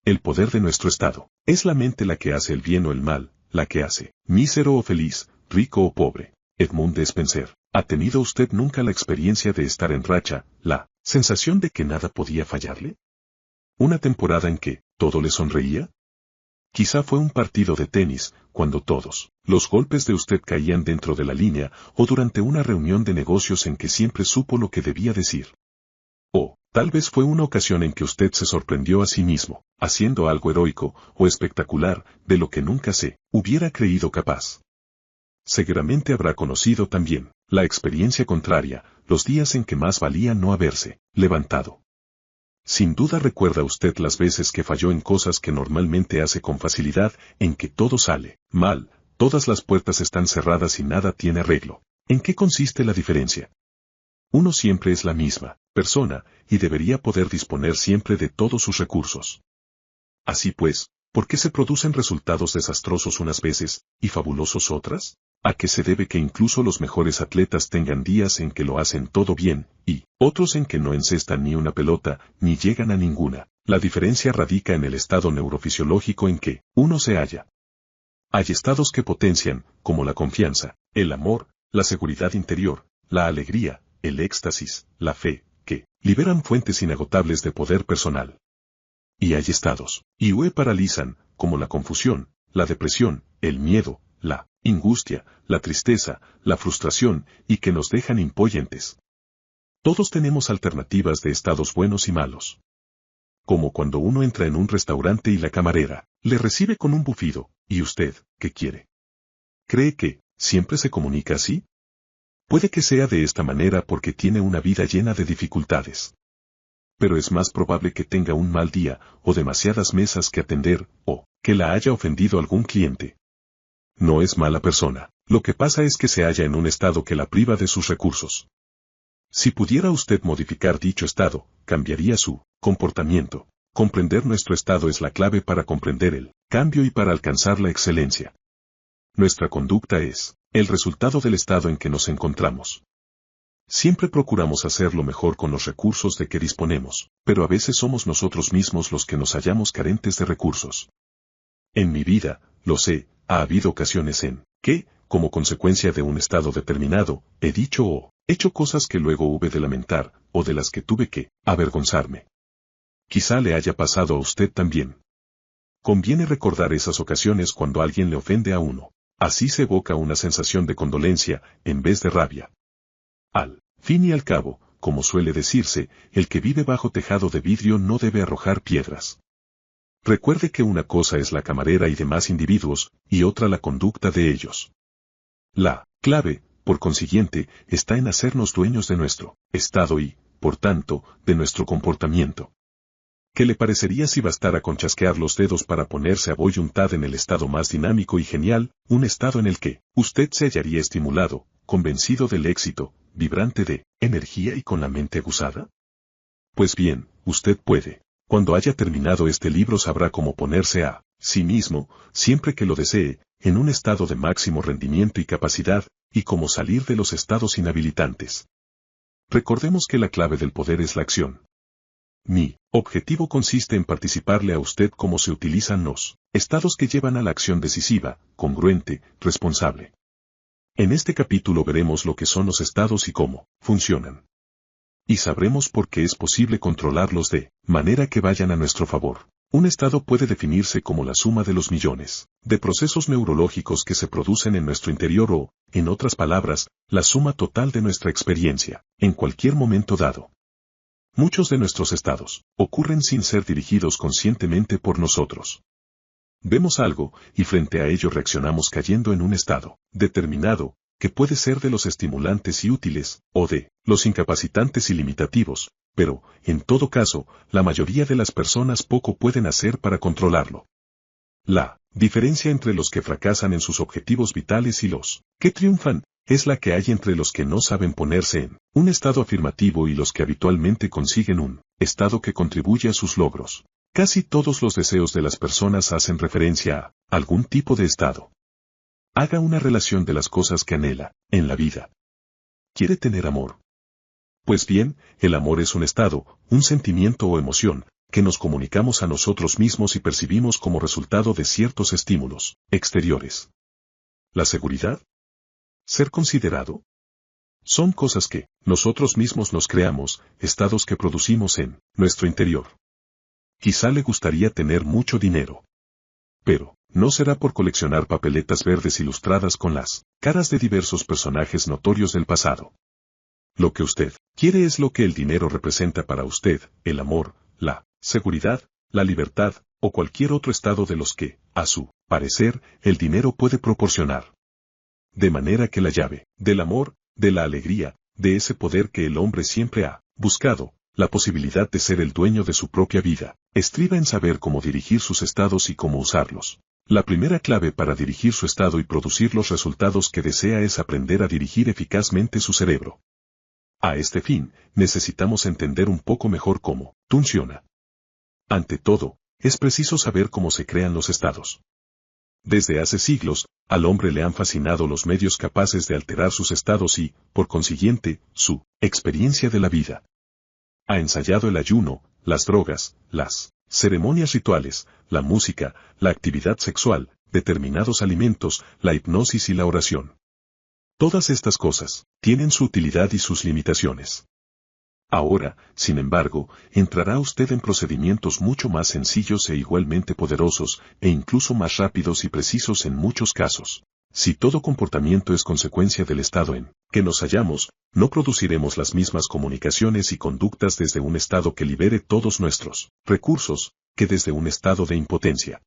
el poder de nuestro estado. Es la mente la que hace el bien o el mal, la que hace mísero o feliz, rico o pobre. Edmund Spencer. ¿Ha tenido usted nunca la experiencia de estar en racha, la sensación de que nada podía fallarle? ¿Una temporada en que todo le sonreía? Quizá fue un partido de tenis, cuando todos los golpes de usted caían dentro de la línea, o durante una reunión de negocios en que siempre supo lo que debía decir. O, tal vez fue una ocasión en que usted se sorprendió a sí mismo, haciendo algo heroico o espectacular, de lo que nunca se hubiera creído capaz. Seguramente habrá conocido también la experiencia contraria, los días en que más valía no haberse levantado. Sin duda recuerda usted las veces que falló en cosas que normalmente hace con facilidad, en que todo sale mal, todas las puertas están cerradas y nada tiene arreglo. ¿En qué consiste la diferencia? Uno siempre es la misma persona, y debería poder disponer siempre de todos sus recursos. Así pues, ¿por qué se producen resultados desastrosos unas veces, y fabulosos otras? ¿A qué se debe que incluso los mejores atletas tengan días en que lo hacen todo bien, y otros en que no encestan ni una pelota, ni llegan a ninguna? La diferencia radica en el estado neurofisiológico en que uno se halla. Hay estados que potencian, como la confianza, el amor, la seguridad interior, la alegría, el éxtasis, la fe, que liberan fuentes inagotables de poder personal. Y hay estados, y paralizan, como la confusión, la depresión, el miedo, la angustia, la tristeza, la frustración, y que nos dejan impotentes. Todos tenemos alternativas de estados buenos y malos. Como cuando uno entra en un restaurante y la camarera le recibe con un bufido, ¿y usted, qué quiere? ¿Cree que siempre se comunica así? Puede que sea de esta manera porque tiene una vida llena de dificultades. Pero es más probable que tenga un mal día, o demasiadas mesas que atender, o que la haya ofendido algún cliente. No es mala persona, lo que pasa es que se halla en un estado que la priva de sus recursos. Si pudiera usted modificar dicho estado, cambiaría su comportamiento. Comprender nuestro estado es la clave para comprender el cambio y para alcanzar la excelencia. Nuestra conducta es el resultado del estado en que nos encontramos. Siempre procuramos hacer lo mejor con los recursos de que disponemos, pero a veces somos nosotros mismos los que nos hallamos carentes de recursos. En mi vida, lo sé, ha habido ocasiones en que, como consecuencia de un estado determinado, he dicho o hecho cosas que luego hube de lamentar, o de las que tuve que avergonzarme. Quizá le haya pasado a usted también. Conviene recordar esas ocasiones cuando alguien le ofende a uno. Así se evoca una sensación de condolencia, en vez de rabia. Al fin y al cabo, como suele decirse, el que vive bajo tejado de vidrio no debe arrojar piedras. Recuerde que una cosa es la camarera y demás individuos, y otra la conducta de ellos. La clave, por consiguiente, está en hacernos dueños de nuestro estado y, por tanto, de nuestro comportamiento. ¿Qué le parecería si bastara con chasquear los dedos para ponerse a voluntad en el estado más dinámico y genial, un estado en el que usted se hallaría estimulado, convencido del éxito, vibrante de energía y con la mente aguzada? Pues bien, usted puede. Cuando haya terminado este libro sabrá cómo ponerse a sí mismo, siempre que lo desee, en un estado de máximo rendimiento y capacidad, y cómo salir de los estados inhabilitantes. Recordemos que la clave del poder es la acción. Mi objetivo consiste en participarle a usted cómo se utilizan los estados que llevan a la acción decisiva, congruente, responsable. En este capítulo veremos lo que son los estados y cómo funcionan. Y sabremos por qué es posible controlarlos de manera que vayan a nuestro favor. Un estado puede definirse como la suma de los millones de procesos neurológicos que se producen en nuestro interior o, en otras palabras, la suma total de nuestra experiencia, en cualquier momento dado. Muchos de nuestros estados ocurren sin ser dirigidos conscientemente por nosotros. Vemos algo, y frente a ello reaccionamos cayendo en un estado determinado, que puede ser de los estimulantes y útiles, o de los incapacitantes y limitativos, pero, en todo caso, la mayoría de las personas poco pueden hacer para controlarlo. La diferencia entre los que fracasan en sus objetivos vitales y los que triunfan, es la que hay entre los que no saben ponerse en un estado afirmativo y los que habitualmente consiguen un estado que contribuye a sus logros. Casi todos los deseos de las personas hacen referencia a algún tipo de estado. Haga una relación de las cosas que anhela en la vida. ¿Quiere tener amor? Pues bien, el amor es un estado, un sentimiento o emoción, que nos comunicamos a nosotros mismos y percibimos como resultado de ciertos estímulos exteriores. La seguridad, ser considerado, son cosas que nosotros mismos nos creamos, estados que producimos en nuestro interior. Quizá le gustaría tener mucho dinero. Pero, no será por coleccionar papeletas verdes ilustradas con las caras de diversos personajes notorios del pasado. Lo que usted quiere es lo que el dinero representa para usted, el amor, la seguridad, la libertad, o cualquier otro estado de los que, a su parecer, el dinero puede proporcionar. De manera que la llave del amor, de la alegría, de ese poder que el hombre siempre ha buscado, la posibilidad de ser el dueño de su propia vida, estriba en saber cómo dirigir sus estados y cómo usarlos. La primera clave para dirigir su estado y producir los resultados que desea es aprender a dirigir eficazmente su cerebro. A este fin, necesitamos entender un poco mejor cómo funciona. Ante todo, es preciso saber cómo se crean los estados. Desde hace siglos, al hombre le han fascinado los medios capaces de alterar sus estados y, por consiguiente, su experiencia de la vida. Ha ensayado el ayuno, las drogas, las ceremonias rituales, la música, la actividad sexual, determinados alimentos, la hipnosis y la oración. Todas estas cosas tienen su utilidad y sus limitaciones. Ahora, sin embargo, entrará usted en procedimientos mucho más sencillos e igualmente poderosos, e incluso más rápidos y precisos en muchos casos. Si todo comportamiento es consecuencia del estado en que nos hallamos, no produciremos las mismas comunicaciones y conductas desde un estado que libere todos nuestros recursos, que desde un estado de impotencia.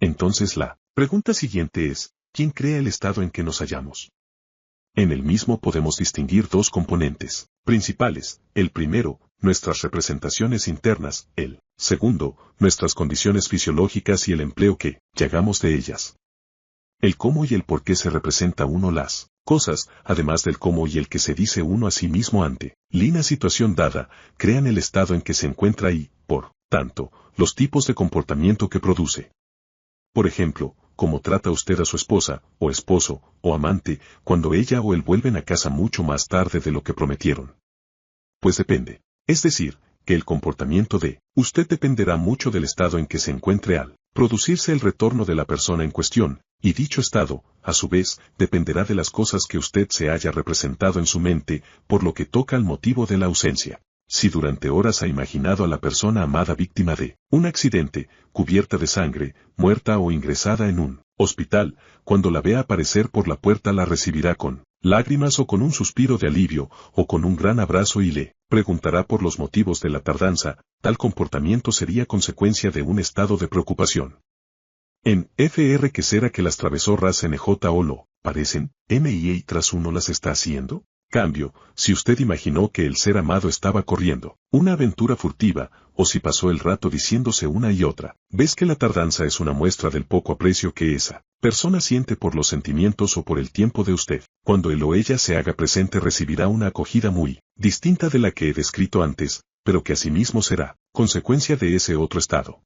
Entonces la pregunta siguiente es, ¿quién crea el estado en que nos hallamos? En el mismo podemos distinguir dos componentes principales: el primero, nuestras representaciones internas; el segundo, nuestras condiciones fisiológicas y el empleo que hagamos de ellas. El cómo y el por qué se representa uno las cosas, además del cómo y el que se dice uno a sí mismo ante una situación dada, crean el estado en que se encuentra y, por tanto, los tipos de comportamiento que produce. Por ejemplo, cómo trata usted a su esposa, o esposo, o amante, cuando ella o él vuelven a casa mucho más tarde de lo que prometieron. Pues depende. Es decir, que el comportamiento de usted dependerá mucho del estado en que se encuentre al producirse el retorno de la persona en cuestión, y dicho estado, a su vez, dependerá de las cosas que usted se haya representado en su mente, por lo que toca al motivo de la ausencia. Si durante horas ha imaginado a la persona amada víctima de un accidente, cubierta de sangre, muerta o ingresada en un hospital, cuando la vea aparecer por la puerta la recibirá con lágrimas o con un suspiro de alivio, o con un gran abrazo y le preguntará por los motivos de la tardanza. Tal comportamiento sería consecuencia de un estado de preocupación. En Fr. ¿Qué será que las travesorras NJ o lo parecen? MIA tras uno las está haciendo. Cambio, si usted imaginó que el ser amado estaba corriendo una aventura furtiva, o si pasó el rato diciéndose una y otra vez que la tardanza es una muestra del poco aprecio que esa persona siente por los sentimientos o por el tiempo de usted, cuando él o ella se haga presente recibirá una acogida muy distinta de la que he descrito antes, pero que asimismo será consecuencia de ese otro estado.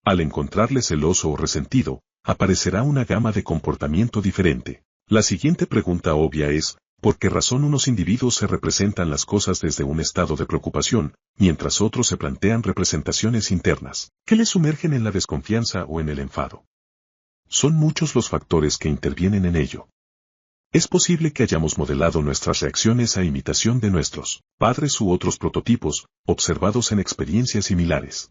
Al encontrarle celoso o resentido, aparecerá una gama de comportamiento diferente. La siguiente pregunta obvia es, ¿por qué razón unos individuos se representan las cosas desde un estado de preocupación, mientras otros se plantean representaciones internas que les sumergen en la desconfianza o en el enfado? Son muchos los factores que intervienen en ello. Es posible que hayamos modelado nuestras reacciones a imitación de nuestros padres u otros prototipos, observados en experiencias similares.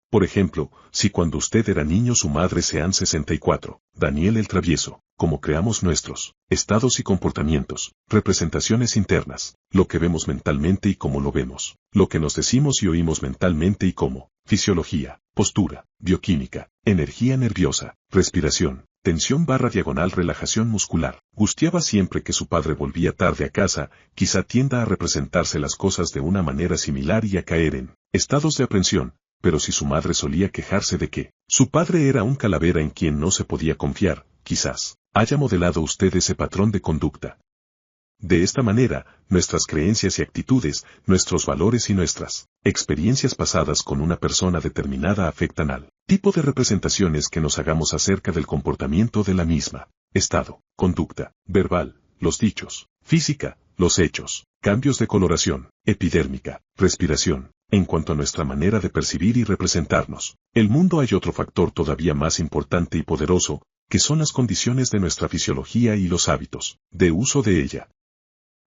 Por ejemplo, si cuando usted era niño su madre sean 64, Daniel el Travieso, como creamos nuestros estados y comportamientos, representaciones internas, lo que vemos mentalmente y cómo lo vemos, lo que nos decimos y oímos mentalmente y cómo, fisiología, postura, bioquímica, energía nerviosa, respiración, tensión / relajación muscular. Gustiaba siempre que su padre volvía tarde a casa, quizá tienda a representarse las cosas de una manera similar y a caer en estados de aprensión. Pero si su madre solía quejarse de que su padre era un calavera en quien no se podía confiar, quizás haya modelado usted ese patrón de conducta. De esta manera, nuestras creencias y actitudes, nuestros valores y nuestras experiencias pasadas con una persona determinada afectan al tipo de representaciones que nos hagamos acerca del comportamiento de la misma. Estado, conducta, verbal, los dichos, física, los hechos, cambios de coloración, epidérmica, respiración, En cuanto a nuestra manera de percibir y representarnos el mundo, hay otro factor todavía más importante y poderoso, que son las condiciones de nuestra fisiología y los hábitos de uso de ella.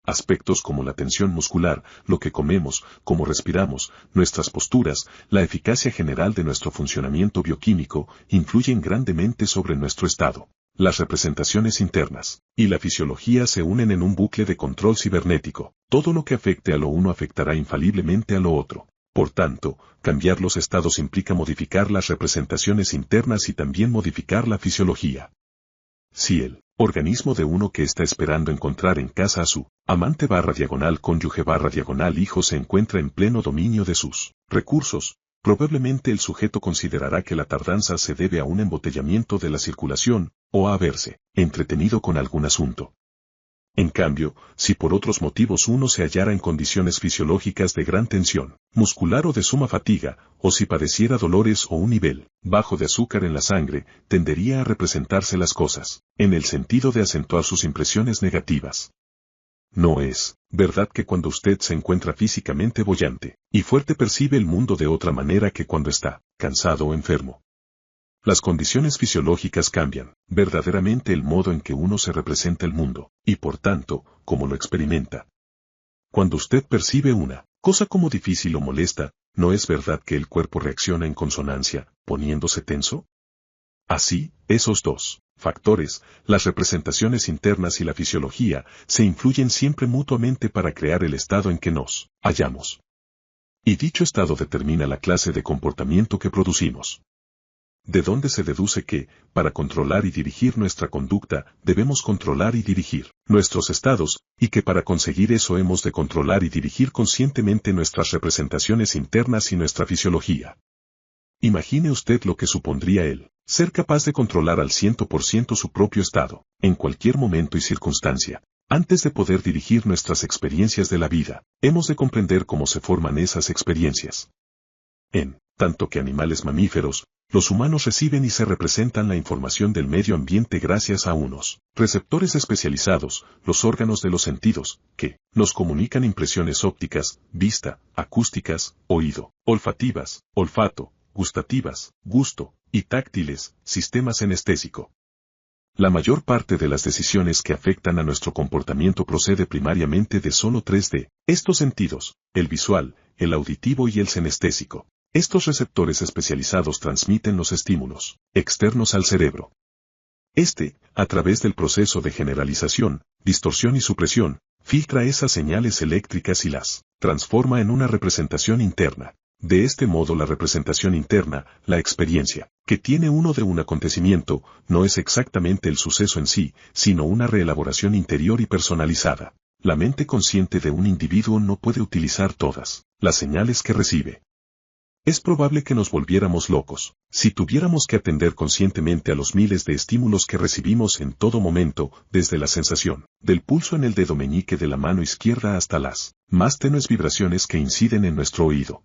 Aspectos como la tensión muscular, lo que comemos, cómo respiramos, nuestras posturas, la eficacia general de nuestro funcionamiento bioquímico, influyen grandemente sobre nuestro estado. Las representaciones internas y la fisiología se unen en un bucle de control cibernético. Todo lo que afecte a lo uno afectará infaliblemente a lo otro. Por tanto, cambiar los estados implica modificar las representaciones internas y también modificar la fisiología. Si el organismo de uno que está esperando encontrar en casa a su amante /cónyuge /hijo se encuentra en pleno dominio de sus recursos, probablemente el sujeto considerará que la tardanza se debe a un embotellamiento de la circulación, o a haberse entretenido con algún asunto. En cambio, si por otros motivos uno se hallara en condiciones fisiológicas de gran tensión muscular o de suma fatiga, o si padeciera dolores o un nivel bajo de azúcar en la sangre, tendería a representarse las cosas, en el sentido de acentuar sus impresiones negativas. No es verdad que cuando usted se encuentra físicamente boyante y fuerte percibe el mundo de otra manera que cuando está cansado o enfermo. Las condiciones fisiológicas cambian verdaderamente el modo en que uno se representa el mundo, y por tanto, cómo lo experimenta. Cuando usted percibe una cosa como difícil o molesta, ¿no es verdad que el cuerpo reacciona en consonancia, poniéndose tenso? Así, esos dos factores, las representaciones internas y la fisiología, se influyen siempre mutuamente para crear el estado en que nos hallamos. Y dicho estado determina la clase de comportamiento que producimos. De donde se deduce que, para controlar y dirigir nuestra conducta, debemos controlar y dirigir nuestros estados, y que para conseguir eso hemos de controlar y dirigir conscientemente nuestras representaciones internas y nuestra fisiología. Imagine usted lo que supondría él, ser capaz de controlar al 100% su propio estado, en cualquier momento y circunstancia. Antes de poder dirigir nuestras experiencias de la vida, hemos de comprender cómo se forman esas experiencias. En tanto que animales mamíferos, los humanos reciben y se representan la información del medio ambiente gracias a unos receptores especializados, los órganos de los sentidos, que nos comunican impresiones ópticas, vista, acústicas, oído, olfativas, olfato, gustativas, gusto, y táctiles, sistema senestésico. La mayor parte de las decisiones que afectan a nuestro comportamiento procede primariamente de solo tres de estos sentidos, el visual, el auditivo y el senestésico. Estos receptores especializados transmiten los estímulos externos al cerebro. A través del proceso de generalización, distorsión y supresión, filtra esas señales eléctricas y las transforma en una representación interna. De este modo la representación interna, la experiencia, que tiene uno de un acontecimiento, no es exactamente el suceso en sí, sino una reelaboración interior y personalizada. La mente consciente de un individuo no puede utilizar todas las señales que recibe. Es probable que nos volviéramos locos, si tuviéramos que atender conscientemente a los miles de estímulos que recibimos en todo momento, desde la sensación del pulso en el dedo meñique de la mano izquierda hasta las más tenues vibraciones que inciden en nuestro oído.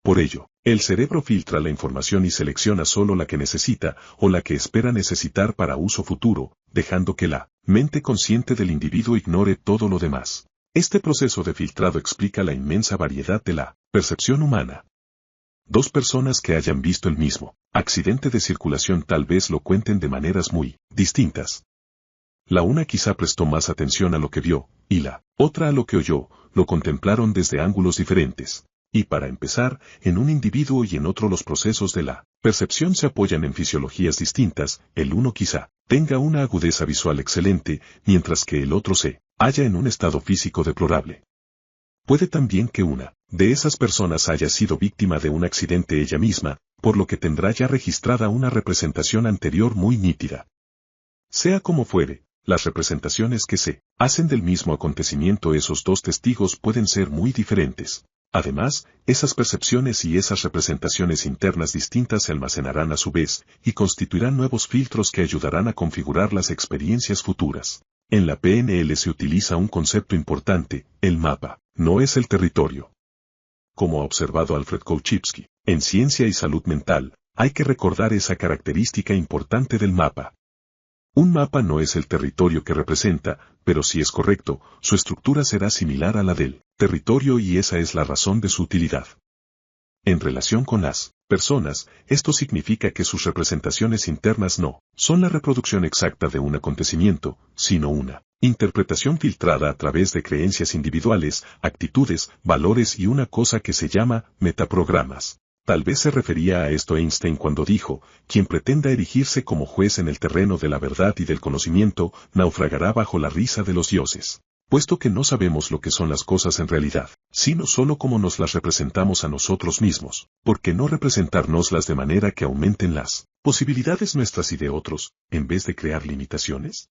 Por ello, el cerebro filtra la información y selecciona solo la que necesita o la que espera necesitar para uso futuro, dejando que la mente consciente del individuo ignore todo lo demás. Este proceso de filtrado explica la inmensa variedad de la percepción humana. Dos personas que hayan visto el mismo accidente de circulación tal vez lo cuenten de maneras muy distintas. La una quizá prestó más atención a lo que vio, y la otra a lo que oyó, lo contemplaron desde ángulos diferentes. Y para empezar, en un individuo y en otro los procesos de la percepción se apoyan en fisiologías distintas, el uno quizá tenga una agudeza visual excelente, mientras que el otro se halla en un estado físico deplorable. Puede también que una de esas personas haya sido víctima de un accidente ella misma, por lo que tendrá ya registrada una representación anterior muy nítida. Sea como fuere, las representaciones que se hacen del mismo acontecimiento esos dos testigos pueden ser muy diferentes. Además, esas percepciones y esas representaciones internas distintas se almacenarán a su vez, y constituirán nuevos filtros que ayudarán a configurar las experiencias futuras. En la PNL se utiliza un concepto importante, el mapa, no es el territorio. Como ha observado Alfred Kochibsky, en Ciencia y Salud Mental, hay que recordar esa característica importante del mapa. Un mapa no es el territorio que representa, pero si es correcto, su estructura será similar a la del territorio y esa es la razón de su utilidad. En relación con las personas, esto significa que sus representaciones internas no son la reproducción exacta de un acontecimiento, sino una interpretación filtrada a través de creencias individuales, actitudes, valores y una cosa que se llama metaprogramas. Tal vez se refería a esto Einstein cuando dijo, quien pretenda erigirse como juez en el terreno de la verdad y del conocimiento, naufragará bajo la risa de los dioses. Puesto que no sabemos lo que son las cosas en realidad, sino solo cómo nos las representamos a nosotros mismos, ¿por qué no representárnoslas de manera que aumenten las posibilidades nuestras y de otros, en vez de crear limitaciones?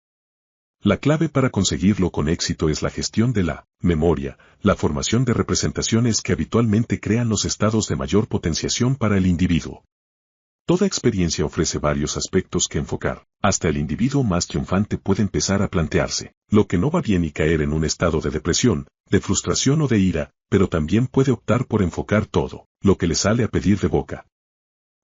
La clave para conseguirlo con éxito es la gestión de la memoria, la formación de representaciones que habitualmente crean los estados de mayor potenciación para el individuo. Toda experiencia ofrece varios aspectos que enfocar. Hasta el individuo más triunfante puede empezar a plantearse lo que no va bien y caer en un estado de depresión, de frustración o de ira, pero también puede optar por enfocar todo lo que le sale a pedir de boca.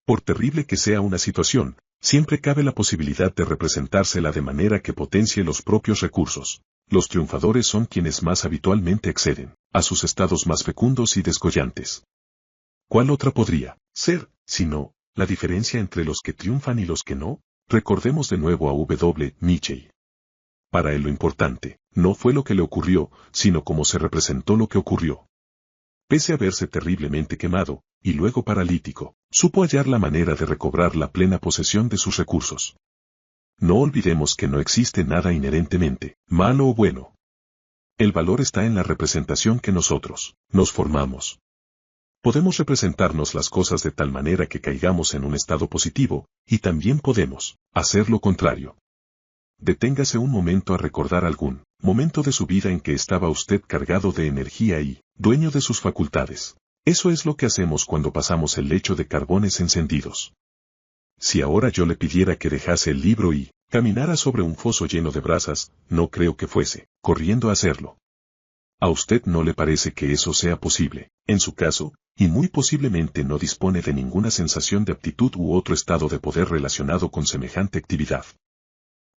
Por terrible que sea una situación, siempre cabe la posibilidad de representársela de manera que potencie los propios recursos. Los triunfadores son quienes más habitualmente acceden a sus estados más fecundos y descollantes. ¿Cuál otra podría ser, si no, la diferencia entre los que triunfan y los que no? Recordemos de nuevo a W. Nietzsche. Para él lo importante no fue lo que le ocurrió, sino cómo se representó lo que ocurrió. Pese a verse terriblemente quemado, y luego paralítico, supo hallar la manera de recobrar la plena posesión de sus recursos. No olvidemos que no existe nada inherentemente malo o bueno. El valor está en la representación que nosotros nos formamos. Podemos representarnos las cosas de tal manera que caigamos en un estado positivo, y también podemos hacer lo contrario. Deténgase un momento a recordar algún momento de su vida en que estaba usted cargado de energía y dueño de sus facultades. Eso es lo que hacemos cuando pasamos el lecho de carbones encendidos. Si ahora yo le pidiera que dejase el libro y caminara sobre un foso lleno de brasas, no creo que fuese corriendo a hacerlo. ¿A usted no le parece que eso sea posible? En su caso, y muy posiblemente no dispone de ninguna sensación de aptitud u otro estado de poder relacionado con semejante actividad.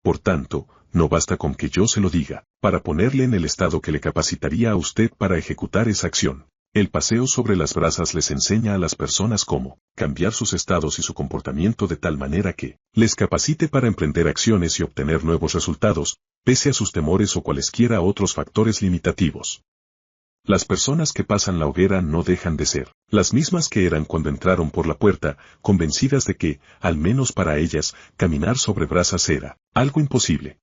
Por tanto, no basta con que yo se lo diga, para ponerle en el estado que le capacitaría a usted para ejecutar esa acción. El paseo sobre las brasas les enseña a las personas cómo cambiar sus estados y su comportamiento de tal manera que les capacite para emprender acciones y obtener nuevos resultados, pese a sus temores o cualesquiera otros factores limitativos. Las personas que pasan la hoguera no dejan de ser las mismas que eran cuando entraron por la puerta, convencidas de que, al menos para ellas, caminar sobre brasas era algo imposible.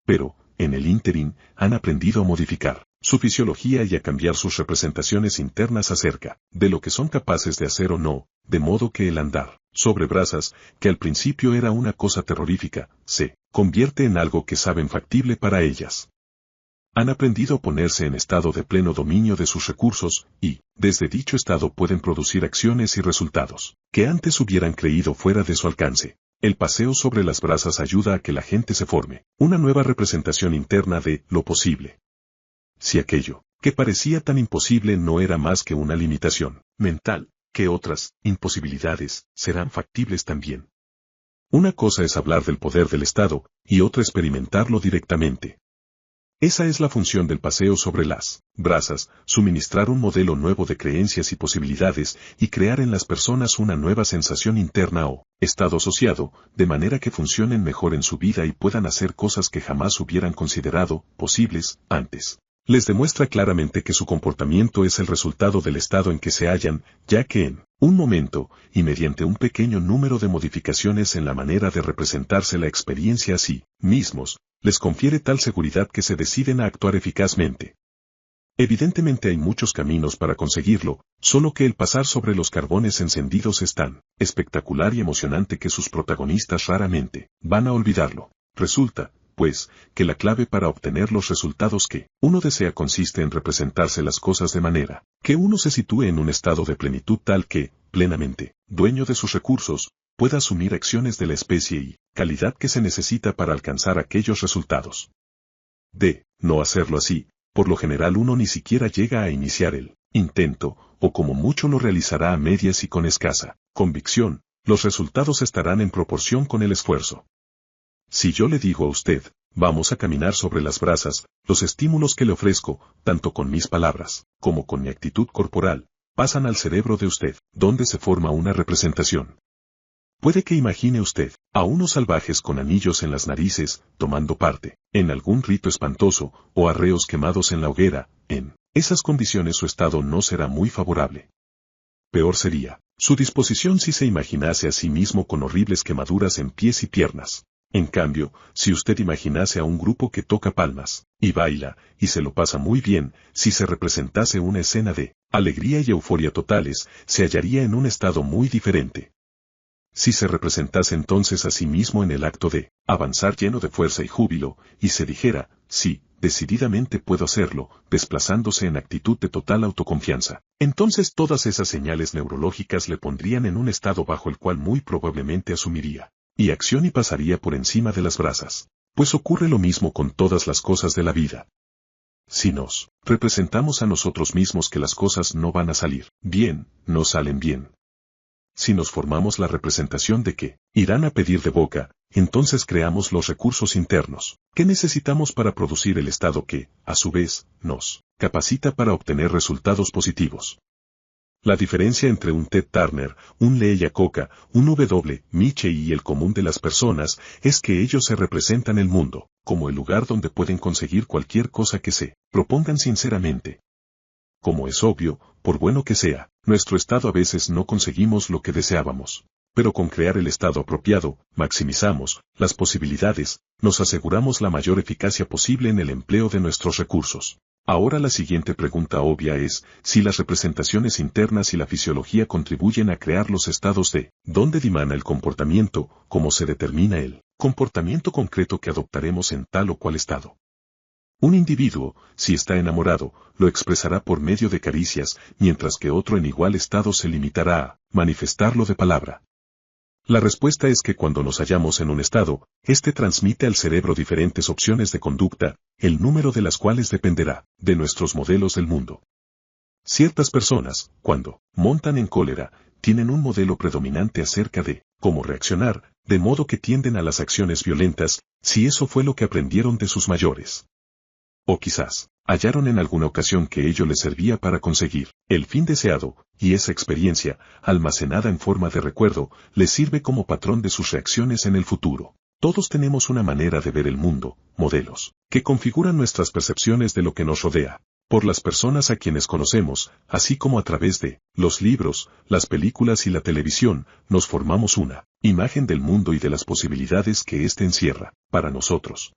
Pero, en el ínterin, han aprendido a modificar su fisiología y a cambiar sus representaciones internas acerca de lo que son capaces de hacer o no, de modo que el andar sobre brasas, que al principio era una cosa terrorífica, se convierte en algo que saben factible para ellas. Han aprendido a ponerse en estado de pleno dominio de sus recursos, y, desde dicho estado pueden producir acciones y resultados, que antes hubieran creído fuera de su alcance. El paseo sobre las brasas ayuda a que la gente se forme una nueva representación interna de lo posible. Si aquello que parecía tan imposible no era más que una limitación mental, ¿qué otras imposibilidades serán factibles también? Una cosa es hablar del poder del Estado, y otra experimentarlo directamente. Esa es la función del paseo sobre las brasas, suministrar un modelo nuevo de creencias y posibilidades y crear en las personas una nueva sensación interna o estado asociado, de manera que funcionen mejor en su vida y puedan hacer cosas que jamás hubieran considerado posibles antes. Les demuestra claramente que su comportamiento es el resultado del estado en que se hallan, ya que en un momento, y mediante un pequeño número de modificaciones en la manera de representarse la experiencia a sí mismos, les confiere tal seguridad que se deciden a actuar eficazmente. Evidentemente hay muchos caminos para conseguirlo, solo que el pasar sobre los carbones encendidos es tan espectacular y emocionante que sus protagonistas raramente van a olvidarlo. Resulta, pues, que la clave para obtener los resultados que uno desea consiste en representarse las cosas de manera que uno se sitúe en un estado de plenitud tal que, plenamente, dueño de sus recursos, pueda asumir acciones de la especie y calidad que se necesita para alcanzar aquellos resultados. De no hacerlo así, por lo general uno ni siquiera llega a iniciar el intento, o como mucho lo realizará a medias y con escasa convicción, los resultados estarán en proporción con el esfuerzo. Si yo le digo a usted, vamos a caminar sobre las brasas, los estímulos que le ofrezco, tanto con mis palabras, como con mi actitud corporal, pasan al cerebro de usted, donde se forma una representación. Puede que imagine usted a unos salvajes con anillos en las narices, tomando parte en algún rito espantoso, o a reos quemados en la hoguera. En esas condiciones su estado no será muy favorable. Peor sería su disposición si se imaginase a sí mismo con horribles quemaduras en pies y piernas. En cambio, si usted imaginase a un grupo que toca palmas, y baila, y se lo pasa muy bien, si se representase una escena de alegría y euforia totales, se hallaría en un estado muy diferente. Si se representase entonces a sí mismo en el acto de avanzar lleno de fuerza y júbilo, y se dijera, sí, decididamente puedo hacerlo, desplazándose en actitud de total autoconfianza, entonces todas esas señales neurológicas le pondrían en un estado bajo el cual muy probablemente asumiría y acción y pasaría por encima de las brasas. Pues ocurre lo mismo con todas las cosas de la vida. Si nos representamos a nosotros mismos que las cosas no van a salir bien, no salen bien. Si nos formamos la representación de que irán a pedir de boca, entonces creamos los recursos internos que necesitamos para producir el estado que, a su vez, nos capacita para obtener resultados positivos. La diferencia entre un Ted Turner, un Lee Iacocca, un W. Michei y el común de las personas es que ellos se representan el mundo como el lugar donde pueden conseguir cualquier cosa que se propongan sinceramente. Como es obvio, por bueno que sea, nuestro estado a veces no conseguimos lo que deseábamos. Pero con crear el estado apropiado, maximizamos las posibilidades, nos aseguramos la mayor eficacia posible en el empleo de nuestros recursos. Ahora la siguiente pregunta obvia es, si las representaciones internas y la fisiología contribuyen a crear los estados de dónde dimana el comportamiento, cómo se determina el comportamiento concreto que adoptaremos en tal o cual estado. Un individuo, si está enamorado, lo expresará por medio de caricias, mientras que otro en igual estado se limitará a manifestarlo de palabra. La respuesta es que cuando nos hallamos en un estado, este transmite al cerebro diferentes opciones de conducta, el número de las cuales dependerá de nuestros modelos del mundo. Ciertas personas, cuando montan en cólera, tienen un modelo predominante acerca de cómo reaccionar, de modo que tienden a las acciones violentas, si eso fue lo que aprendieron de sus mayores. O quizás, hallaron en alguna ocasión que ello les servía para conseguir el fin deseado, y esa experiencia, almacenada en forma de recuerdo, les sirve como patrón de sus reacciones en el futuro. Todos tenemos una manera de ver el mundo, modelos, que configuran nuestras percepciones de lo que nos rodea, por las personas a quienes conocemos, así como a través de los libros, las películas y la televisión, nos formamos una imagen del mundo y de las posibilidades que éste encierra, para nosotros.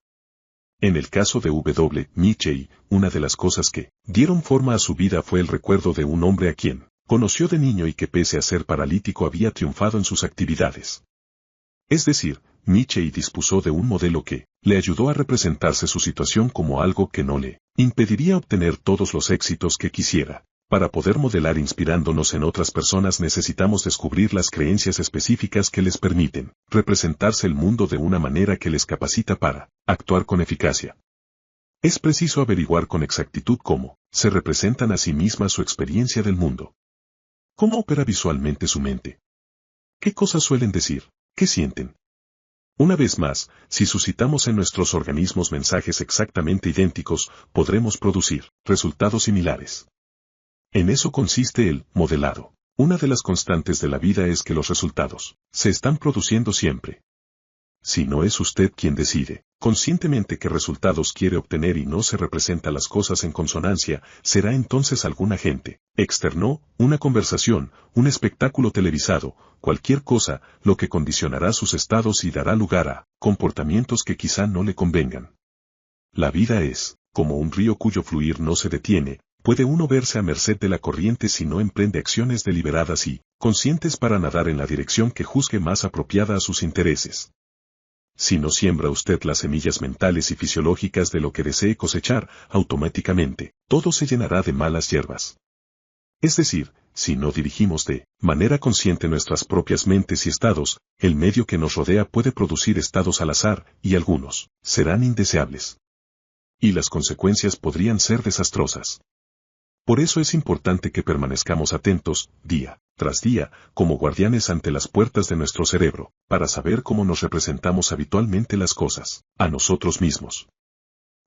En el caso de W. Michei, una de las cosas que dieron forma a su vida fue el recuerdo de un hombre a quien conoció de niño y que pese a ser paralítico había triunfado en sus actividades. Es decir, Michei dispuso de un modelo que le ayudó a representarse su situación como algo que no le impediría obtener todos los éxitos que quisiera. Para poder modelar inspirándonos en otras personas necesitamos descubrir las creencias específicas que les permiten representarse el mundo de una manera que les capacita para actuar con eficacia. Es preciso averiguar con exactitud cómo se representan a sí mismas su experiencia del mundo. ¿Cómo opera visualmente su mente? ¿Qué cosas suelen decir? ¿Qué sienten? Una vez más, si suscitamos en nuestros organismos mensajes exactamente idénticos, podremos producir resultados similares. En eso consiste el modelado. Una de las constantes de la vida es que los resultados se están produciendo siempre. Si no es usted quien decide conscientemente qué resultados quiere obtener y no se representa las cosas en consonancia, será entonces algún agente externo, una conversación, un espectáculo televisado, cualquier cosa, lo que condicionará sus estados y dará lugar a comportamientos que quizá no le convengan. La vida es como un río cuyo fluir no se detiene. Puede uno verse a merced de la corriente si no emprende acciones deliberadas y conscientes para nadar en la dirección que juzgue más apropiada a sus intereses. Si no siembra usted las semillas mentales y fisiológicas de lo que desee cosechar, automáticamente, todo se llenará de malas hierbas. Es decir, si no dirigimos de manera consciente nuestras propias mentes y estados, el medio que nos rodea puede producir estados al azar, y algunos serán indeseables. Y las consecuencias podrían ser desastrosas. Por eso es importante que permanezcamos atentos, día tras día, como guardianes ante las puertas de nuestro cerebro, para saber cómo nos representamos habitualmente las cosas, a nosotros mismos.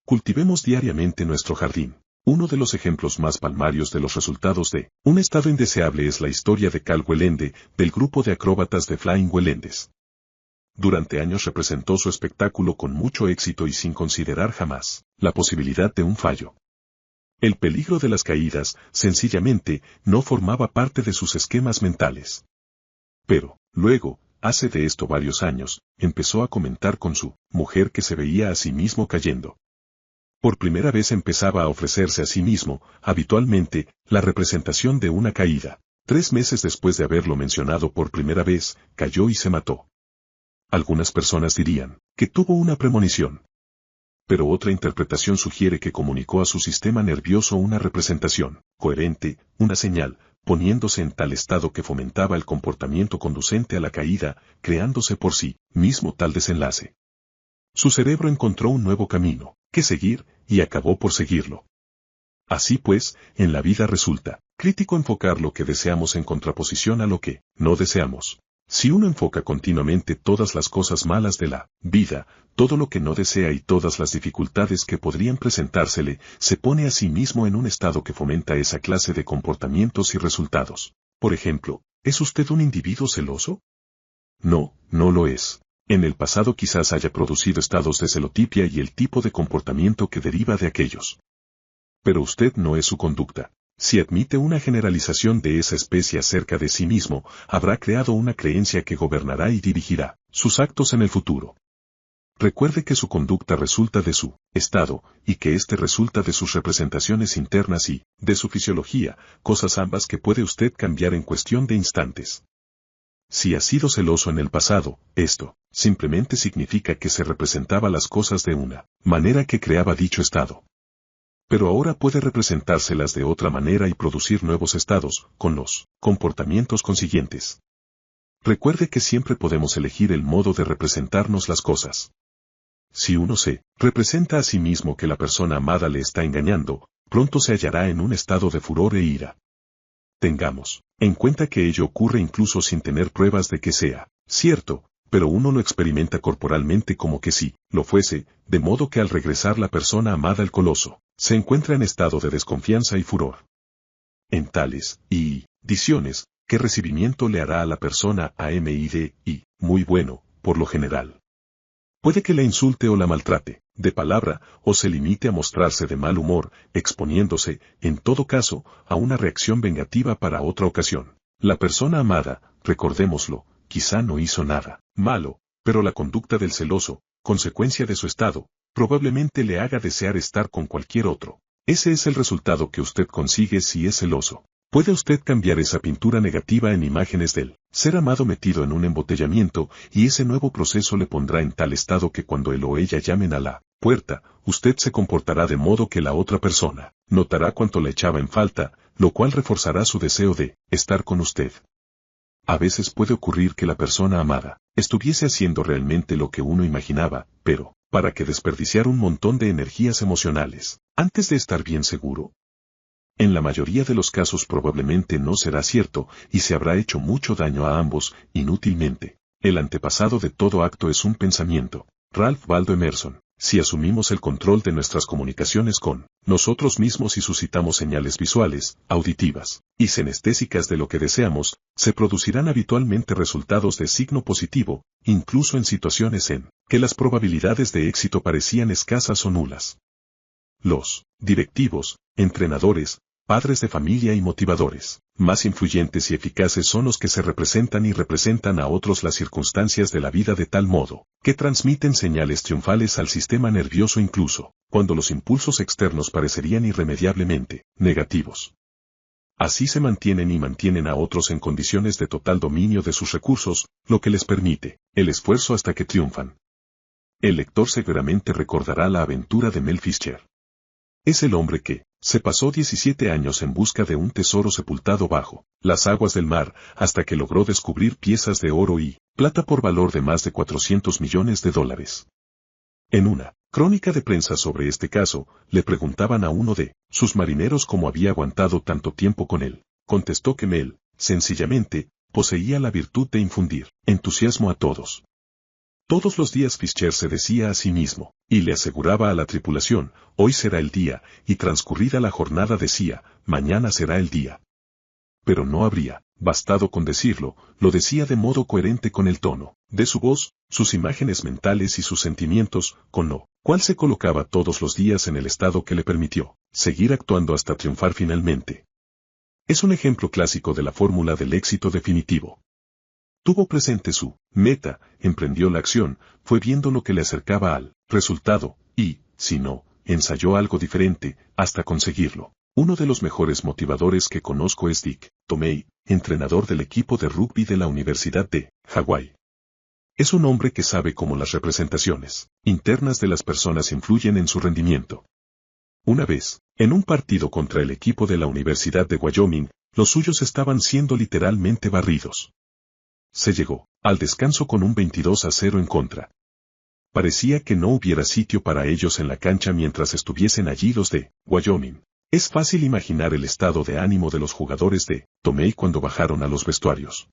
Cultivemos diariamente nuestro jardín. Uno de los ejemplos más palmarios de los resultados de un estado indeseable es la historia de Cal Wellende, del grupo de acróbatas de Flying Wellendes. Durante años representó su espectáculo con mucho éxito y sin considerar jamás la posibilidad de un fallo. El peligro de las caídas, sencillamente, no formaba parte de sus esquemas mentales. Pero, luego, hace de esto varios años, empezó a comentar con su mujer que se veía a sí mismo cayendo. Por primera vez empezaba a ofrecerse a sí mismo, habitualmente, la representación de una caída. 3 meses después de haberlo mencionado por primera vez, cayó y se mató. Algunas personas dirían que tuvo una premonición. Pero otra interpretación sugiere que comunicó a su sistema nervioso una representación coherente, una señal, poniéndose en tal estado que fomentaba el comportamiento conducente a la caída, creándose por sí mismo tal desenlace. Su cerebro encontró un nuevo camino que seguir, y acabó por seguirlo. Así pues, en la vida resulta crítico enfocar lo que deseamos en contraposición a lo que no deseamos. Si uno enfoca continuamente todas las cosas malas de la vida, todo lo que no desea y todas las dificultades que podrían presentársele, se pone a sí mismo en un estado que fomenta esa clase de comportamientos y resultados. Por ejemplo, ¿es usted un individuo celoso? No, no lo es. En el pasado quizás haya producido estados de celotipia y el tipo de comportamiento que deriva de aquellos. Pero usted no es su conducta. Si admite una generalización de esa especie acerca de sí mismo, habrá creado una creencia que gobernará y dirigirá sus actos en el futuro. Recuerde que su conducta resulta de su estado, y que éste resulta de sus representaciones internas y de su fisiología, cosas ambas que puede usted cambiar en cuestión de instantes. Si ha sido celoso en el pasado, esto simplemente significa que se representaba las cosas de una manera que creaba dicho estado. Pero ahora puede representárselas de otra manera y producir nuevos estados, con los comportamientos consiguientes. Recuerde que siempre podemos elegir el modo de representarnos las cosas. Si uno se representa a sí mismo que la persona amada le está engañando, pronto se hallará en un estado de furor e ira. Tengamos en cuenta que ello ocurre incluso sin tener pruebas de que sea cierto, pero uno lo experimenta corporalmente como que sí lo fuese, de modo que al regresar la persona amada al coloso, se encuentra en estado de desconfianza y furor. En tales visiones, ¿qué recibimiento le hará a la persona AMID? Y, muy bueno, por lo general. Puede que la insulte o la maltrate, de palabra, o se limite a mostrarse de mal humor, exponiéndose, en todo caso, a una reacción vengativa para otra ocasión. La persona amada, recordémoslo, quizá no hizo nada malo, pero la conducta del celoso, consecuencia de su estado, probablemente le haga desear estar con cualquier otro. Ese es el resultado que usted consigue si es celoso. Puede usted cambiar esa pintura negativa en imágenes del ser amado metido en un embotellamiento, y ese nuevo proceso le pondrá en tal estado que cuando él o ella llamen a la puerta, usted se comportará de modo que la otra persona notará cuánto le echaba en falta, lo cual reforzará su deseo de estar con usted. A veces puede ocurrir que la persona amada estuviese haciendo realmente lo que uno imaginaba, pero, ¿para qué desperdiciar un montón de energías emocionales antes de estar bien seguro? En la mayoría de los casos probablemente no será cierto, y se habrá hecho mucho daño a ambos, inútilmente. El antepasado de todo acto es un pensamiento. Ralph Waldo Emerson. Si asumimos el control de nuestras comunicaciones con nosotros mismos y suscitamos señales visuales, auditivas y senestésicas de lo que deseamos, se producirán habitualmente resultados de signo positivo, incluso en situaciones en que las probabilidades de éxito parecían escasas o nulas. Los directivos, entrenadores, padres de familia y motivadores más influyentes y eficaces son los que se representan y representan a otros las circunstancias de la vida de tal modo que transmiten señales triunfales al sistema nervioso incluso cuando los impulsos externos parecerían irremediablemente negativos. Así se mantienen y mantienen a otros en condiciones de total dominio de sus recursos, lo que les permite el esfuerzo hasta que triunfan. El lector seguramente recordará la aventura de Mel Fisher. Es el hombre que se pasó 17 años en busca de un tesoro sepultado bajo las aguas del mar, hasta que logró descubrir piezas de oro y plata por valor de más de $400 millones. En una crónica de prensa sobre este caso, le preguntaban a uno de sus marineros cómo había aguantado tanto tiempo con él. Contestó que Mel, sencillamente, poseía la virtud de infundir entusiasmo a todos. Todos los días Fischer se decía a sí mismo, y le aseguraba a la tripulación, hoy será el día, y transcurrida la jornada decía, mañana será el día. Pero no habría bastado con decirlo, lo decía de modo coherente con el tono de su voz, sus imágenes mentales y sus sentimientos, con lo cual se colocaba todos los días en el estado que le permitió seguir actuando hasta triunfar finalmente. Es un ejemplo clásico de la fórmula del éxito definitivo. Tuvo presente su meta, emprendió la acción, fue viendo lo que le acercaba al resultado, y, si no, ensayó algo diferente, hasta conseguirlo. Uno de los mejores motivadores que conozco es Dick Tomei, entrenador del equipo de rugby de la Universidad de Hawái. Es un hombre que sabe cómo las representaciones internas de las personas influyen en su rendimiento. Una vez, en un partido contra el equipo de la Universidad de Wyoming, los suyos estaban siendo literalmente barridos. Se llegó al descanso con un 22-0 en contra. Parecía que no hubiera sitio para ellos en la cancha mientras estuviesen allí los de Wyoming. Es fácil imaginar el estado de ánimo de los jugadores de Tomei cuando bajaron a los vestuarios.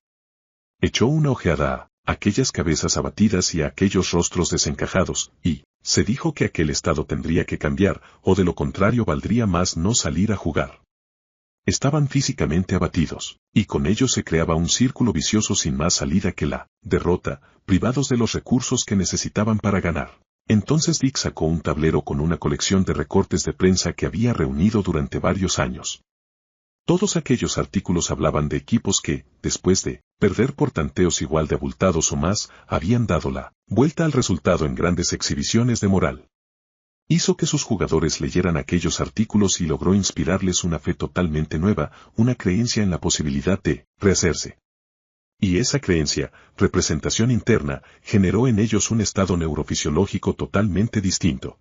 Echó una ojeada a aquellas cabezas abatidas y a aquellos rostros desencajados, y se dijo que aquel estado tendría que cambiar, o de lo contrario valdría más no salir a jugar. Estaban físicamente abatidos, y con ello se creaba un círculo vicioso sin más salida que la derrota, privados de los recursos que necesitaban para ganar. Entonces Dick sacó un tablero con una colección de recortes de prensa que había reunido durante varios años. Todos aquellos artículos hablaban de equipos que, después de perder por tanteos igual de abultados o más, habían dado la vuelta al resultado en grandes exhibiciones de moral. Hizo que sus jugadores leyeran aquellos artículos y logró inspirarles una fe totalmente nueva, una creencia en la posibilidad de rehacerse. Y esa creencia, representación interna, generó en ellos un estado neurofisiológico totalmente distinto.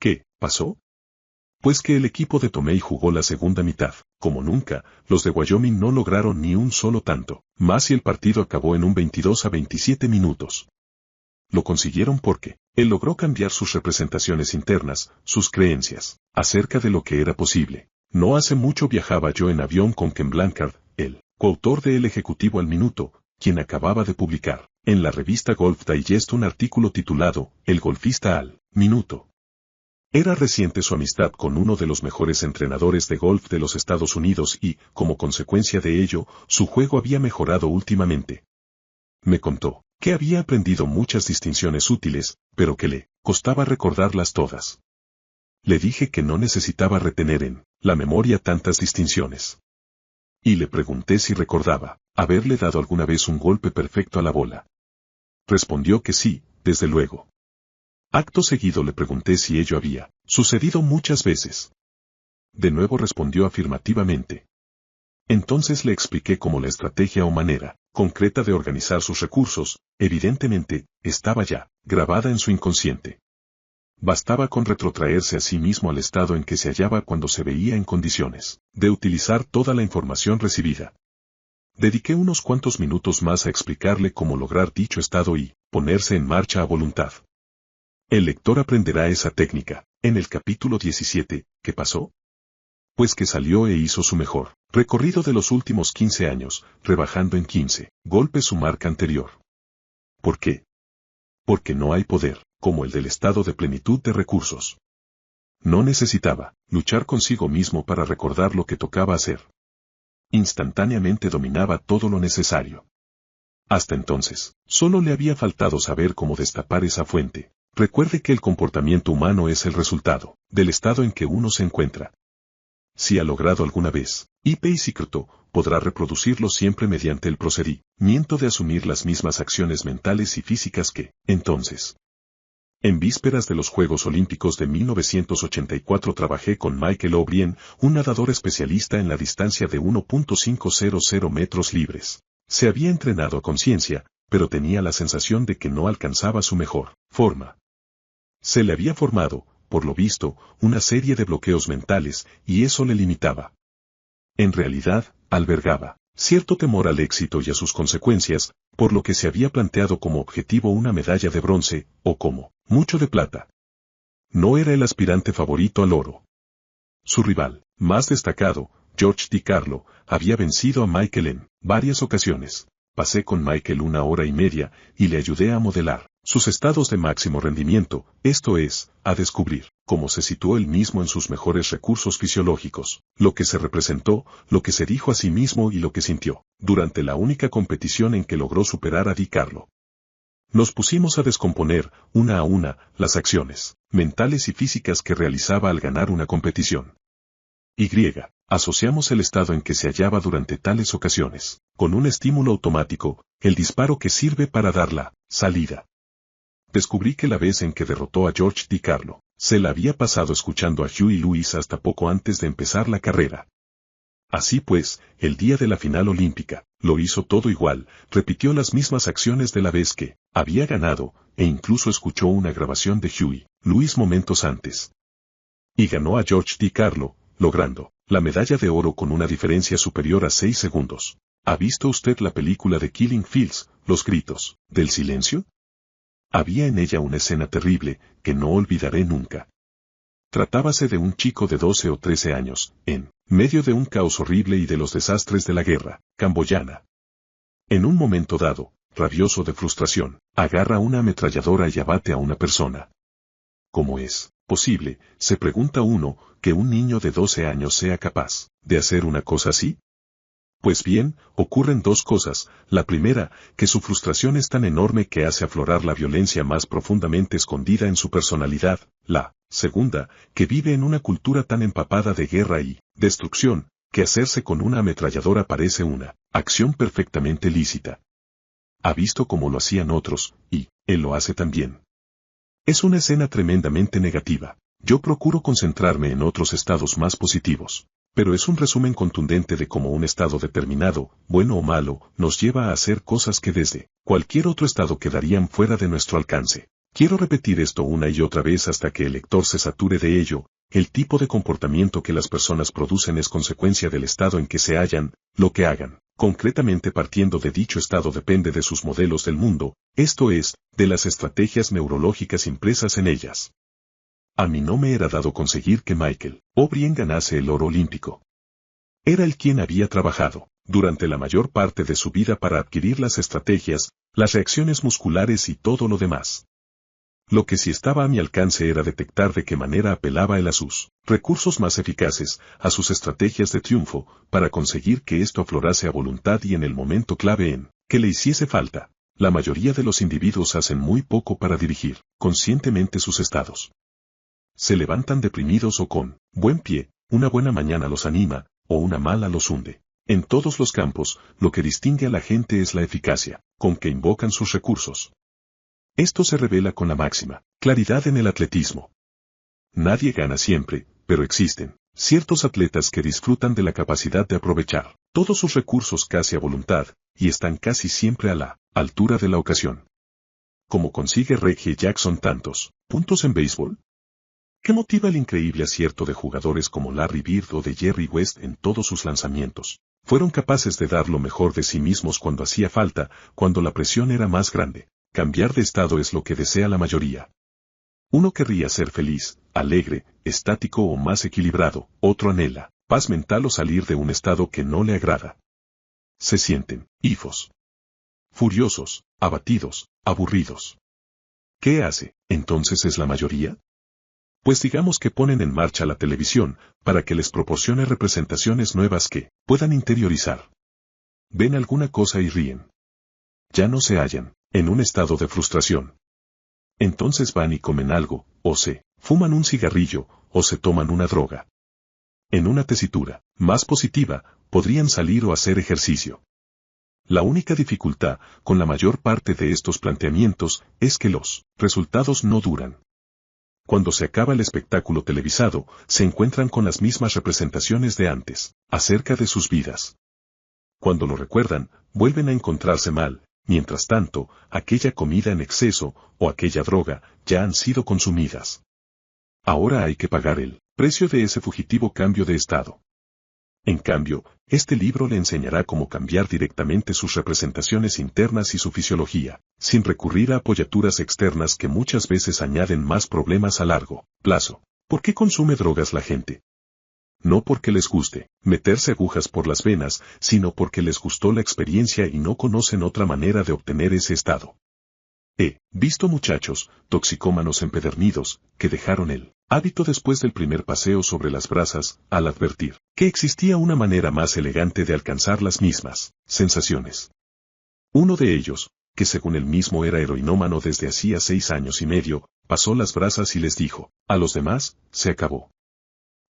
¿Qué pasó? Pues que el equipo de Tomei jugó la segunda mitad, como nunca, los de Wyoming no lograron ni un solo tanto, más y el partido acabó en un 22-27 minutos. Lo consiguieron porque él logró cambiar sus representaciones internas, sus creencias, acerca de lo que era posible. No hace mucho viajaba yo en avión con Ken Blanchard, el coautor de El Ejecutivo al Minuto, quien acababa de publicar, en la revista Golf Digest un artículo titulado, El golfista al minuto. Era reciente su amistad con uno de los mejores entrenadores de golf de los Estados Unidos y, como consecuencia de ello, su juego había mejorado últimamente. Me contó que había aprendido muchas distinciones útiles, pero que le costaba recordarlas todas. Le dije que no necesitaba retener en la memoria tantas distinciones. Y le pregunté si recordaba haberle dado alguna vez un golpe perfecto a la bola. Respondió que sí, desde luego. Acto seguido le pregunté si ello había sucedido muchas veces. De nuevo respondió afirmativamente. Entonces le expliqué cómo la estrategia o manera concreta de organizar sus recursos, evidentemente, estaba ya grabada en su inconsciente. Bastaba con retrotraerse a sí mismo al estado en que se hallaba cuando se veía en condiciones de utilizar toda la información recibida. Dediqué unos cuantos minutos más a explicarle cómo lograr dicho estado y ponerse en marcha a voluntad. El lector aprenderá esa técnica, en el capítulo 17, ¿qué pasó? Pues que salió e hizo su mejor recorrido de los últimos 15 años, rebajando en 15 golpes su marca anterior. ¿Por qué? Porque no hay poder, como el del estado de plenitud de recursos. No necesitaba luchar consigo mismo para recordar lo que tocaba hacer. Instantáneamente dominaba todo lo necesario. Hasta entonces, solo le había faltado saber cómo destapar esa fuente. Recuerde que el comportamiento humano es el resultado del estado en que uno se encuentra. Si ha logrado alguna vez, y secreto, podrá reproducirlo siempre mediante el procedimiento de asumir las mismas acciones mentales y físicas que, entonces. En vísperas de los Juegos Olímpicos de 1984 trabajé con Michael O'Brien, un nadador especialista en la distancia de 1.500 metros libres. Se había entrenado a conciencia, pero tenía la sensación de que no alcanzaba su mejor forma. Se le había formado, por lo visto, una serie de bloqueos mentales, y eso le limitaba. En realidad, albergaba cierto temor al éxito y a sus consecuencias, por lo que se había planteado como objetivo una medalla de bronce, o como mucho de plata. No era el aspirante favorito al oro. Su rival, más destacado, George DiCarlo, había vencido a Michael en varias ocasiones. Pasé con Michael 1 hora y media, y le ayudé a modelar sus estados de máximo rendimiento, esto es, a descubrir cómo se situó él mismo en sus mejores recursos fisiológicos, lo que se representó, lo que se dijo a sí mismo y lo que sintió, durante la única competición en que logró superar a Di Carlo. Nos pusimos a descomponer, una a una, las acciones mentales y físicas que realizaba al ganar una competición. Y asociamos el estado en que se hallaba durante tales ocasiones, con un estímulo automático, el disparo que sirve para dar la salida. Descubrí que la vez en que derrotó a George Di Carlo, se la había pasado escuchando a Huey Lewis hasta poco antes de empezar la carrera. Así pues, el día de la final olímpica, lo hizo todo igual, repitió las mismas acciones de la vez que había ganado, e incluso escuchó una grabación de Huey Lewis momentos antes. Y ganó a George Di Carlo, logrando la medalla de oro con una diferencia superior a 6 segundos. ¿Ha visto usted la película de Killing Fields, Los gritos del silencio? Había en ella una escena terrible, que no olvidaré nunca. Tratábase de un chico de 12 o 13 años, en medio de un caos horrible y de los desastres de la guerra camboyana. En un momento dado, rabioso de frustración, agarra una ametralladora y abate a una persona. ¿Cómo es posible, se pregunta uno, que un niño de 12 años sea capaz de hacer una cosa así? Pues bien, ocurren dos cosas. La primera, que su frustración es tan enorme que hace aflorar la violencia más profundamente escondida en su personalidad. La segunda, que vive en una cultura tan empapada de guerra y destrucción, que hacerse con una ametralladora parece una acción perfectamente lícita. Ha visto cómo lo hacían otros, y él lo hace también. Es una escena tremendamente negativa. Yo procuro concentrarme en otros estados más positivos. Pero es un resumen contundente de cómo un estado determinado, bueno o malo, nos lleva a hacer cosas que desde cualquier otro estado quedarían fuera de nuestro alcance. Quiero repetir esto una y otra vez hasta que el lector se sature de ello. El tipo de comportamiento que las personas producen es consecuencia del estado en que se hallan. Lo que hagan, concretamente partiendo de dicho estado, depende de sus modelos del mundo, esto es, de las estrategias neurológicas impresas en ellas. A mí no me era dado conseguir que Michael O'Brien ganase el oro olímpico. Era él quien había trabajado, durante la mayor parte de su vida para adquirir las estrategias, las reacciones musculares y todo lo demás. Lo que sí estaba a mi alcance era detectar de qué manera apelaba él a sus recursos más eficaces, a sus estrategias de triunfo, para conseguir que esto aflorase a voluntad y en el momento clave en que le hiciese falta. La mayoría de los individuos hacen muy poco para dirigir conscientemente sus estados. Se levantan deprimidos o con buen pie, una buena mañana los anima, o una mala los hunde. En todos los campos, lo que distingue a la gente es la eficacia con que invocan sus recursos. Esto se revela con la máxima claridad en el atletismo. Nadie gana siempre, pero existen ciertos atletas que disfrutan de la capacidad de aprovechar todos sus recursos casi a voluntad, y están casi siempre a la altura de la ocasión. ¿Cómo consigue Reggie Jackson tantos puntos en béisbol? ¿Qué motiva el increíble acierto de jugadores como Larry Bird o de Jerry West en todos sus lanzamientos? Fueron capaces de dar lo mejor de sí mismos cuando hacía falta, cuando la presión era más grande. Cambiar de estado es lo que desea la mayoría. Uno querría ser feliz, alegre, estático o más equilibrado, otro anhela paz mental o salir de un estado que no le agrada. Se sienten ifos, furiosos, abatidos, aburridos. ¿Qué hace, entonces, es la mayoría? Pues digamos que ponen en marcha la televisión, para que les proporcione representaciones nuevas que puedan interiorizar. Ven alguna cosa y ríen. Ya no se hallan en un estado de frustración. Entonces van y comen algo, o se fuman un cigarrillo, o se toman una droga. En una tesitura más positiva, podrían salir o hacer ejercicio. La única dificultad con la mayor parte de estos planteamientos es que los resultados no duran. Cuando se acaba el espectáculo televisado, se encuentran con las mismas representaciones de antes, acerca de sus vidas. Cuando lo recuerdan, vuelven a encontrarse mal. Mientras tanto, aquella comida en exceso, o aquella droga, ya han sido consumidas. Ahora hay que pagar el precio de ese fugitivo cambio de estado. En cambio, este libro le enseñará cómo cambiar directamente sus representaciones internas y su fisiología, sin recurrir a apoyaturas externas que muchas veces añaden más problemas a largo plazo. ¿Por qué consume drogas la gente? No porque les guste meterse agujas por las venas, sino porque les gustó la experiencia y no conocen otra manera de obtener ese estado. He visto muchachos, toxicómanos empedernidos, que dejaron el hábito después del primer paseo sobre las brasas, al advertir que existía una manera más elegante de alcanzar las mismas sensaciones. Uno de ellos, que según él mismo era heroinómano desde hacía 6 años y medio, pasó las brasas y les dijo, a los demás, se acabó.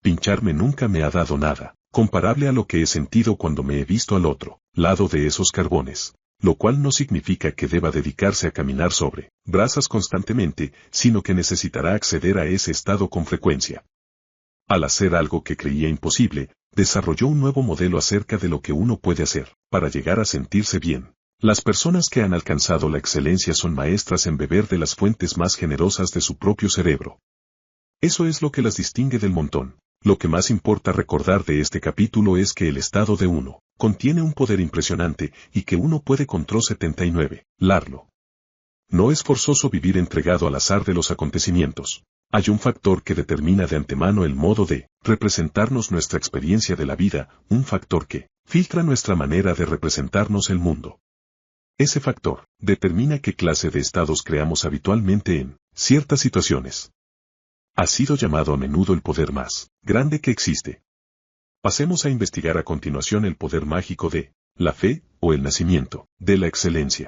Pincharme nunca me ha dado nada, comparable a lo que he sentido cuando me he visto al otro lado de esos carbones. Lo cual no significa que deba dedicarse a caminar sobre brasas constantemente, sino que necesitará acceder a ese estado con frecuencia. Al hacer algo que creía imposible, desarrolló un nuevo modelo acerca de lo que uno puede hacer para llegar a sentirse bien. Las personas que han alcanzado la excelencia son maestras en beber de las fuentes más generosas de su propio cerebro. Eso es lo que las distingue del montón. Lo que más importa recordar de este capítulo es que el estado de uno contiene un poder impresionante y que uno puede control 79, larlo. No es forzoso vivir entregado al azar de los acontecimientos. Hay un factor que determina de antemano el modo de representarnos nuestra experiencia de la vida, un factor que filtra nuestra manera de representarnos el mundo. Ese factor determina qué clase de estados creamos habitualmente en ciertas situaciones. Ha sido llamado a menudo el poder más grande que existe. Pasemos a investigar a continuación el poder mágico de la fe, o el nacimiento de la excelencia.